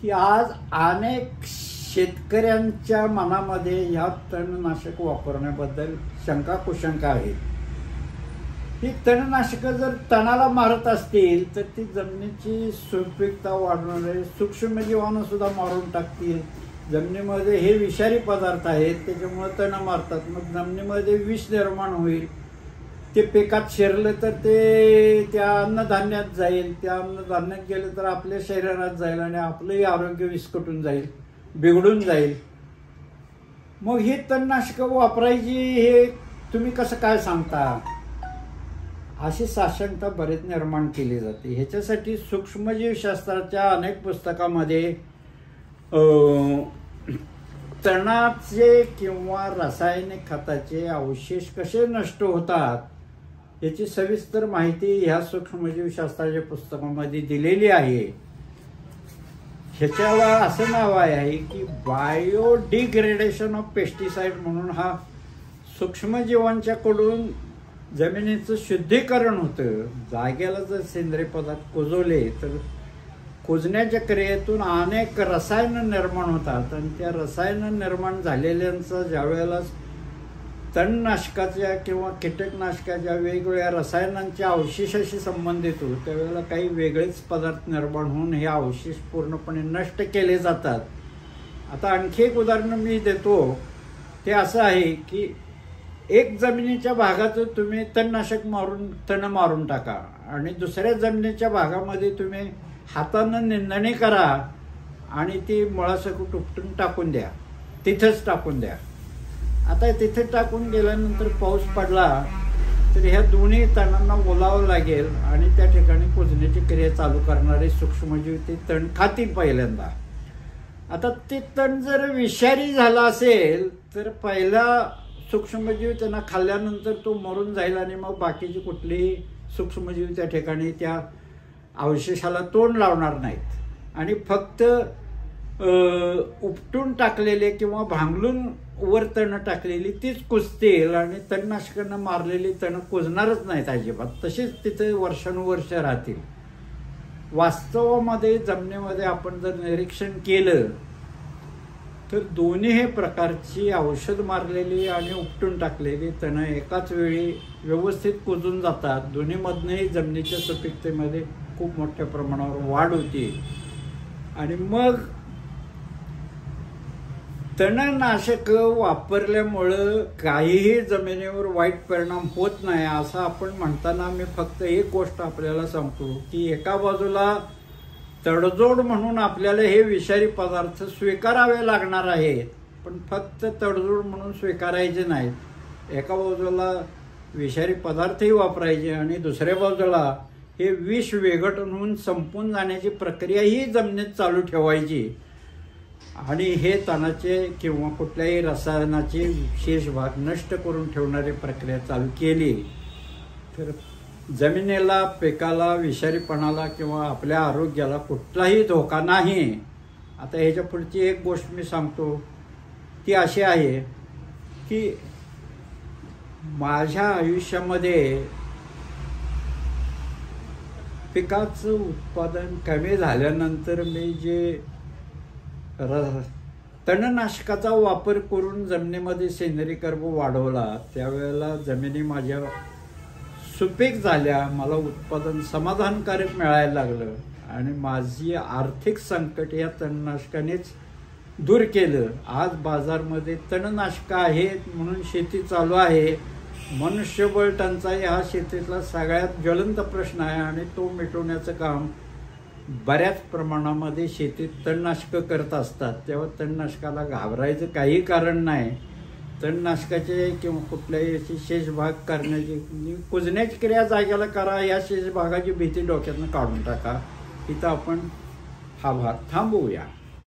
की आज अनेक शेतकऱ्यांच्या मनामध्ये या तणनाशक वापरण्याबद्दल शंका कुशंका आहेत. ही तणनाशकं जर तणाला मारत असतील तर ती जमिनीची सुपीकता वाढवणारे सूक्ष्मजीवाणू सुद्धा मारून टाकतील. जमिनीमध्ये हे विषारी पदार्थ आहेत, त्याच्यामुळे तण मारतात. मग जमिनीमध्ये विष निर्माण होईल. ते पिकात शिरलं तर ते त्या अन्नधान्यात जाईल. त्या अन्नधान्यात गेलं तर आपल्या शरीरात जाईल आणि आपलंही आरोग्य विस्कटून जाईल, बिघडून जाईल. मग ही तणनाशकं वापरायची हे तुम्ही कसं काय सांगता, अशी साशंकता बरेच निर्माण केली जाते. ह्याच्यासाठी सूक्ष्मजीवशास्त्राच्या अनेक पुस्तकामध्ये तणाचे किंवा रासायनिक खताचे अवशेष कसे नष्ट होतात याची सविस्तर माहिती ह्या सूक्ष्मजीवशास्त्राच्या पुस्तकामध्ये दिलेली आहे. ह्याच्यावर असं नाव आहे की बायोडिग्रेडेशन ऑफ पेस्टिसाइड म्हणून. हा सूक्ष्मजीवांच्याकडून जमिनीचं शुद्धीकरण होतं. जागेला जर सेंद्रिय पदार्थ कुजवले तर कुजण्याच्या क्रियेतून अनेक रसायनं निर्माण होतात आणि त्या रसायनं निर्माण झालेल्यांचा ज्यावेळेला तणनाशकाच्या किंवा कीटकनाशकाच्या वेगवेगळ्या रसायनांच्या अवशेषाशी संबंधित होतो त्यावेळेला काही वेगळेच पदार्थ निर्माण होऊन हे अवशेष पूर्णपणे नष्ट केले जातात. आता आणखी एक उदाहरण मी देतो. ते असं आहे की एक जमिनीच्या भागाचं तुम्ही तणनाशक तण मारून टाका आणि दुसऱ्या जमिनीच्या भागामध्ये तुम्ही हातानं निंदणी करा आणि ती मुळासकट उपटून टाकून द्या, तिथंच टाकून द्या. आता तिथे टाकून गेल्यानंतर पाऊस पडला तर ह्या दोन्ही तणांना ओलावं लागेल आणि त्या ठिकाणी कुजण्याची क्रिया चालू करणारे सूक्ष्मजीव ते तण खातील पहिल्यांदा. आता ते तण जर विषारी झाला असेल तर पहिला सूक्ष्मजीव त्यांना खाल्ल्यानंतर तो मरून जाईल आणि मग बाकीचे कुठलेही सूक्ष्मजीव त्या ठिकाणी त्या अवशेषाला तोंड लावणार नाहीत आणि फक्त उपटून टाकलेले किंवा भांगलून वर तण टाकलेली तीच कुजतील आणि तणनाशकांना मारलेली तण कुजणारच नाहीत अजिबात. तशीच तिथे वर्षानुवर्ष राहतील. वास्तवामध्ये जमिनीमध्ये आपण जर निरीक्षण केलं तर दोन्ही हे प्रकारची औषध मारलेली आणि उपटून टाकलेली तण एकाच वेळी व्यवस्थित कुजून जातात. दोन्हीमधनंही जमिनीच्या सुपीकतेमध्ये खूप मोठ्या प्रमाणावर वाढ होती आणि मग तणनाशक वापरल्यामुळं काहीही जमिनीवर वाईट परिणाम होत नाही असं आपण म्हणताना मी फक्त एक गोष्ट आपल्याला सांगतो की एका बाजूला तडजोड म्हणून आपल्याला हे विषारी पदार्थ स्वीकारावे लागणार आहेत, पण फक्त तडजोड म्हणून स्वीकारायचे नाहीत. एका बाजूला विषारी पदार्थही वापरायचे आणि दुसऱ्या बाजूला हे विष विघटन होऊन संपून जाण्याची प्रक्रिया ही जमिनीत चालू ठेवायची आणि हे तणाचे किंवा कुठल्याही रसायनाचे विशेष भाग नष्ट करून ठेवणारी प्रक्रिया चालू केली तर जमिनीला, पिकाला, विषारीपणाला किंवा आपल्या आरोग्याला कुठलाही धोका नाही. आता ह्याच्या पुढची एक गोष्ट मी सांगतो ती अशी आहे की माझ्या आयुष्यामध्ये पिकाचं उत्पादन कमी झाल्यानंतर मी जे तणनाशकाचा वापर करून जमिनीमध्ये सेंद्रिय कर्ब वाढवला त्यावेळेला जमिनी माझ्या सुपीक झाल्या, मला उत्पादन समाधानकारक मिळायला लागलं आणि माझी आर्थिक संकट या तणनाशकानेच दूर केलं. आज बाजारमध्ये तणनाशकं आहेत म्हणून शेती चालू आहे. मनुष्यबळ टंचाई हा शेतीतला सगळ्यात ज्वलंत प्रश्न आहे आणि तो मिटवण्याचं काम बऱ्याच प्रमाणामध्ये शेतीत तणनाशकं करत असतात. तेव्हा तणनाशकाला घाबरायचं काही कारण नाही. तणनाशकाचे किंवा कुठल्याही याची शेष भाग करण्याची कुजण्याची क्रिया जागेला करा. या शेष भागाची भीती डोक्यातनं काढून टाका. इथं आपण हा भाग थांबवूया.